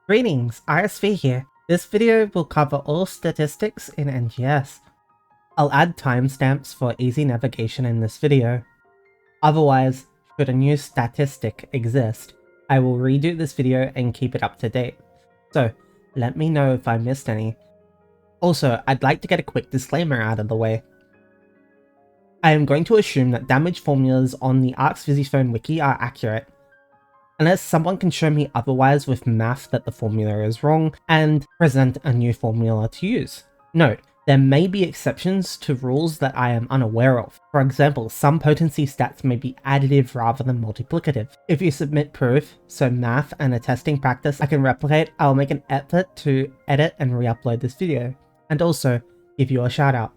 Greetings, RSV here. This video will cover all statistics in NGS. I'll add timestamps for easy navigation in this video. Otherwise, should a new statistic exist, I will redo this video and keep it up to date. So, let me know if I missed any. Also, I'd like to get a quick disclaimer out of the way. I am going to assume that damage formulas on the Pso2 Wiki are accurate, unless someone can show me otherwise with math that the formula is wrong and present a new formula to use. Note, there may be exceptions to rules that I am unaware of. For example, some potency stats may be additive rather than multiplicative. If you submit proof, so math and a testing practice I can replicate, I'll make an effort to edit and re-upload this video, and also give you a shout out.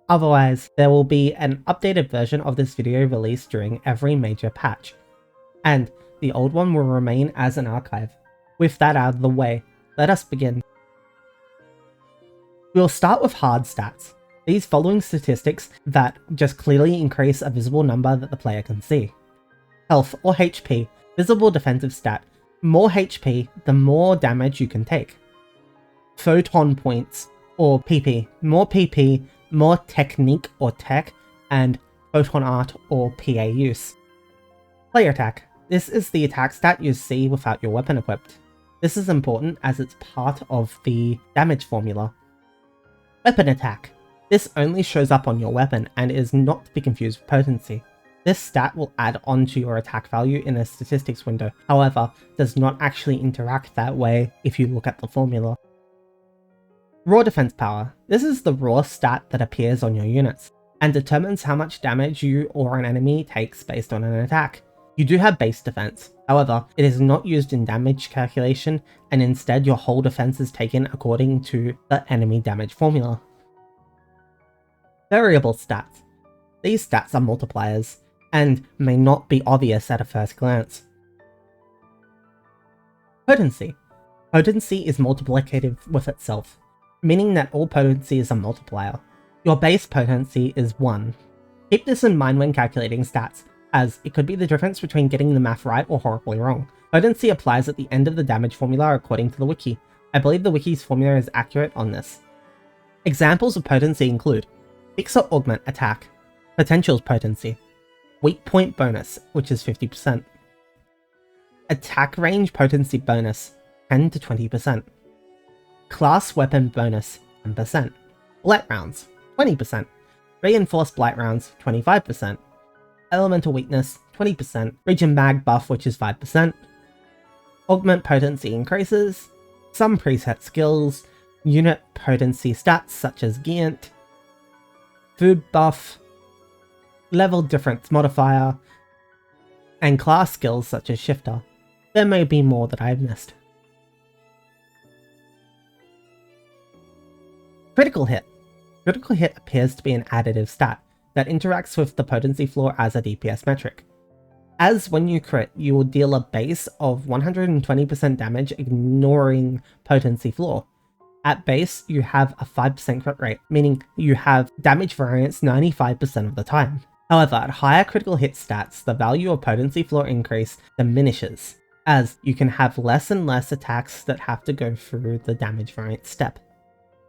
Otherwise, there will be an updated version of this video released during every major patch, and the old one will remain as an archive. With that out of the way, let us begin. We'll start with hard stats, these following statistics that just clearly increase a visible number that the player can see. Health or HP, visible defensive stat. More HP, the more damage you can take. Photon points, or PP. More PP, more technique or tech, and photon art or PA use. Player attack. This is the attack stat you see without your weapon equipped. This is important as it's part of the damage formula. Weapon attack. This only shows up on your weapon and is not to be confused with potency. This stat will add on to your attack value in a statistics window, however, does not actually interact that way if you look at the formula. Raw defense power. This is the raw stat that appears on your units, and determines how much damage you or an enemy takes based on an attack. You do have base defense, however, it is not used in damage calculation, and instead your whole defense is taken according to the enemy damage formula. Variable stats. These stats are multipliers, and may not be obvious at a first glance. Potency. Potency is multiplicative with itself, meaning that all potency is a multiplier. Your base potency is 1. Keep this in mind when calculating stats, as it could be the difference between getting the math right or horribly wrong. Potency applies at the end of the damage formula according to the wiki. I believe the wiki's formula is accurate on this. Examples of potency include fix or augment attack, potentials potency, weak point bonus, which is 50%, attack range potency bonus, 10 to 20%, class weapon bonus, 10%, blight rounds, 20%, reinforced blight rounds, 25%, elemental weakness, 20%, region mag buff, which is 5%, augment potency increases, some preset skills, unit potency stats such as Giant, food buff, level difference modifier, and class skills such as shifter. There may be more that I've missed. Critical hit. Critical hit appears to be an additive stat that interacts with the potency floor as a DPS metric. As when you crit, you will deal a base of 120% damage ignoring potency floor. At base, you have a 5% crit rate, meaning you have damage variance 95% of the time. However, at higher critical hit stats, the value of potency floor increase diminishes, as you can have less and less attacks that have to go through the damage variance step.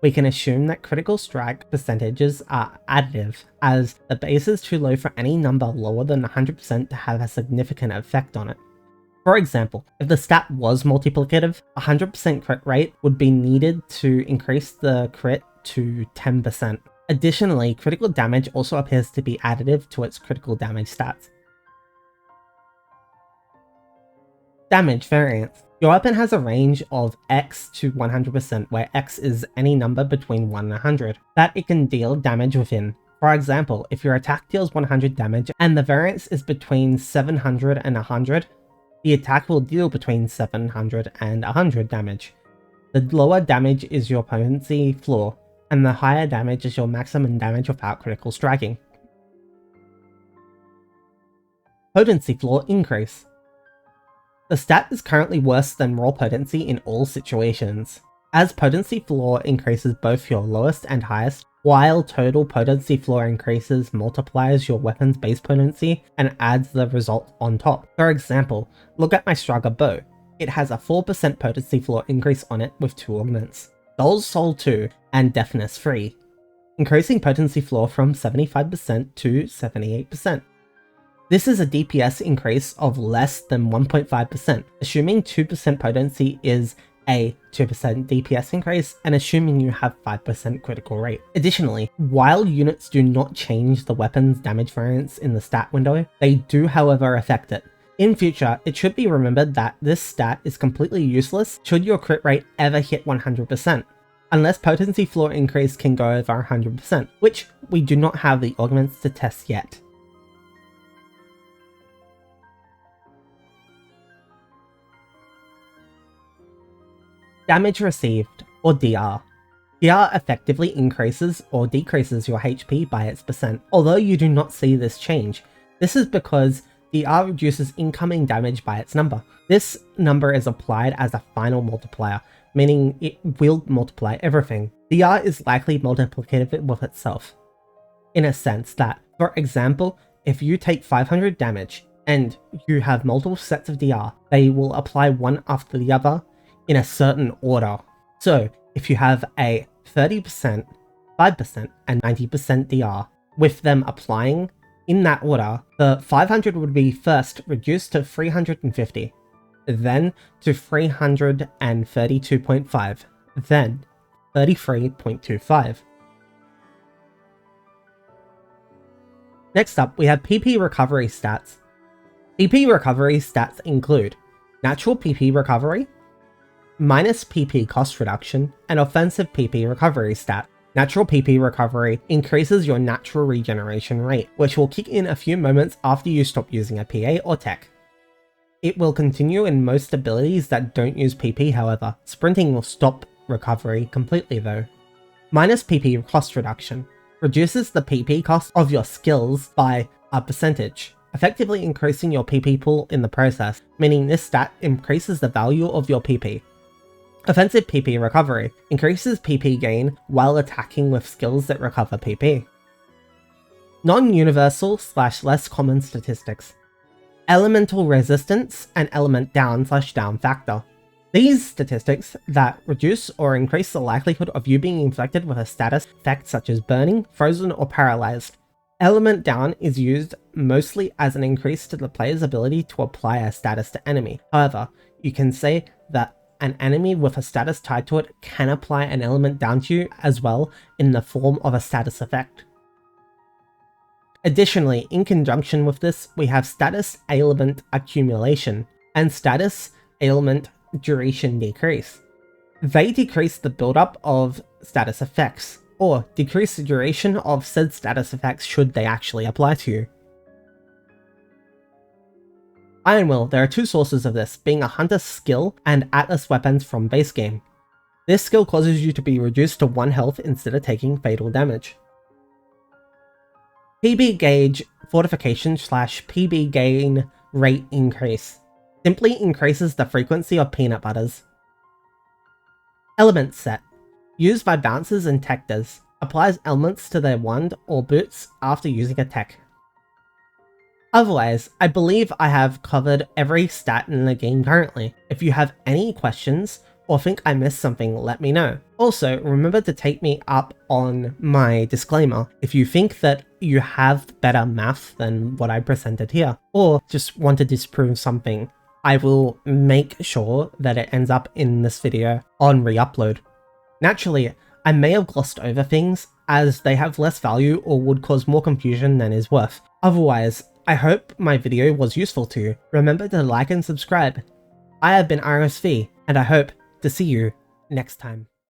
We can assume that critical strike percentages are additive, as the base is too low for any number lower than 100% to have a significant effect on it. For example, if the stat was multiplicative, 100% crit rate would be needed to increase the crit to 10%. Additionally, critical damage also appears to be additive to its critical damage stats. Damage variance. Your weapon has a range of X to 100%, where X is any number between 1 and 100 that it can deal damage within. For example, if your attack deals 100 damage and the variance is between 700 and 100, the attack will deal between 700 and 100 damage. The lower damage is your potency floor, and the higher damage is your maximum damage without critical striking. Potency floor increase. The stat is currently worse than raw potency in all situations, as potency floor increases both your lowest and highest, while total potency floor increases multiplies your weapon's base potency and adds the result on top. For example, look at my Striker bow. it has a 4% potency floor increase on it with 2 augments, Soul 2 and Deafness 3, increasing potency floor from 75% to 78%. This is a DPS increase of less than 1.5%, assuming 2% potency is a 2% DPS increase, and assuming you have 5% critical rate. Additionally, while units do not change the weapon's damage variance in the stat window, they do however affect it. In future, it should be remembered that this stat is completely useless should your crit rate ever hit 100%, unless potency floor increase can go over 100%, which we do not have the augments to test yet. Damage received, or DR. DR effectively increases or decreases your HP by its percent, although you do not see this change. This is because DR reduces incoming damage by its number. This number is applied as a final multiplier, meaning it will multiply everything. DR is likely multiplicative with itself, in a sense that, for example, if you take 500 damage and you have multiple sets of DR, they will apply one after the other in a certain order. So if you have a 30%, 5%, and 90% DR, with them applying in that order, the 500 would be first reduced to 350, then to 332.5, then 33.25. Next up, we have PP recovery stats. PP recovery stats include natural PP recovery, minus PP cost reduction, and offensive PP recovery stat. Natural PP recovery increases your natural regeneration rate, which will kick in a few moments after you stop using a PA or tech. It will continue in most abilities that don't use PP, however. Sprinting will stop recovery completely though. Minus PP cost reduction reduces the PP cost of your skills by a percentage, effectively increasing your PP pool in the process, meaning this stat increases the value of your PP. Offensive PP recovery increases PP gain while attacking with skills that recover PP. Non-universal / less common statistics. Elemental resistance and element down / down factor. These statistics that reduce or increase the likelihood of you being infected with a status effect such as burning, frozen, or paralyzed. Element down is used mostly as an increase to the player's ability to apply a status to enemy. However, you can say that an enemy with a status tied to it can apply an element down to you as well in the form of a status effect. Additionally, in conjunction with this, we have status ailment accumulation and status ailment duration decrease. They decrease the buildup of status effects, or decrease the duration of said status effects should they actually apply to you. Iron Will, there are two sources of this, being a Hunter's skill and Atlas weapons from base game. This skill causes you to be reduced to 1 health instead of taking fatal damage. PB gauge fortification / PB gain rate increase. Simply increases the frequency of peanut butters. Element set. Used by bouncers and tectors. Applies elements to their wand or boots after using a tech. Otherwise, I believe I have covered every stat in the game currently. If you have any questions or think I missed something, let me know. Also, remember to take me up on my disclaimer if you think that you have better math than what I presented here, or just want to disprove something. I will make sure that it ends up in this video on re-upload. Naturally, I may have glossed over things as they have less value or would cause more confusion than is worth. Otherwise, I hope my video was useful to you. Remember to like and subscribe. I have been RSV, and I hope to see you next time.